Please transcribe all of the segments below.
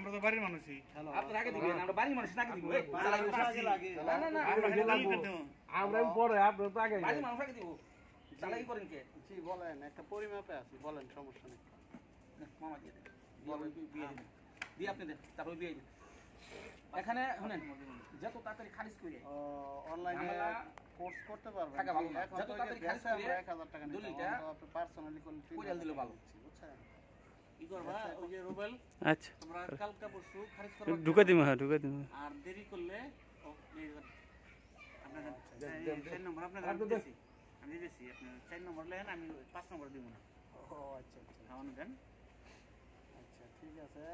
আমরা তো বাড়ির মানুষই। আপনারা আগে দিবেন, আমরা বাড়ির মানুষ আগে দিব। না না না, আমরা পরে আপনার তো আগে বাড়ির মানুষ আগে দিব। চালাই করেন কে? জি বলেন, একটা পরিমাপে আছি, বলেন, সমস্যা নেই। মামা দিয়ে দেন, বিয়ে দিন, দিয়ে আপনি দেন, তারপর বিয়ে দিন। এখানে শুনেন, যত তাড়াতাড়ি খারিজ করে অনলাইনে কোর্স করতে পারবেন, টাকা ভালো না। এখন যত তো তাড়াতাড়ি গেছে খারিজ করে আমরা 1000 টাকা নিতে, দলিলটা আপনি পার্সোনালি করলে কোরিয়াল দিলে ভালো। বুঝছেন? কি করবা, ওই যে রুবেল, আচ্ছা তোমরা কালকা পরশু খারিজ করবা, ঢুকা দিমা, হ্যাঁ ঢুকা দিমা। আর দেরি করলে আপনাদের 4 নম্বর আপনাদের আমি দিয়েছি, আপনার 4 নম্বর লেন, আমি 5 নম্বর দিব না। ও আচ্ছা আচ্ছা খাওয়ানো দেন। আচ্ছা, ঠিক আছে।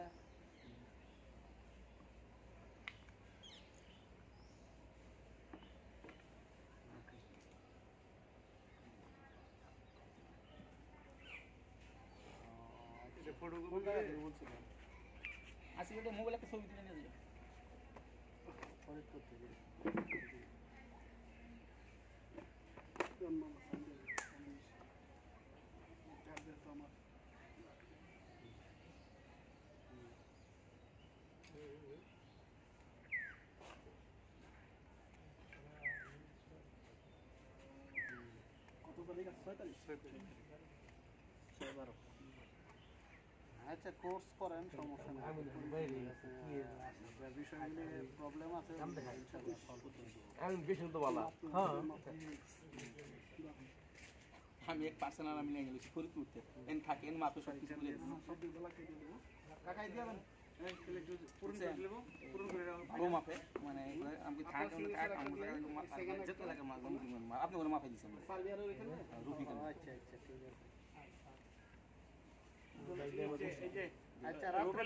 বলছিলাম আসি এটা মোবাইল একটা ছবি তুলে নিয়ে দিল। ফরিদপুর থেকে। আচ্ছা, কোর্স করেন, সমস্যা নেই। বিষয়গুলি প্রবলেম আছে, ইনশাআল্লাহ সলভ করে দেব। আমি বেশি তো ভালো হ্যাঁ আমি এক পার্সোনাল আমি নিয়ে গেছি ফরিদপুরতে, এন থাকে এন মাপে সব কিছু করে কাকাই দিবেন, পূরণ করে দেব, পূরণ করে দাও। ভালো মাপে, মানে আমি থাক যেতে লাগে মাছ আপনি ওরা মাপে দিচ্ছেন রুপি কেন। আচ্ছা আচ্ছা, ঠিক আছে। এই যে আচ্ছা, রাত্রে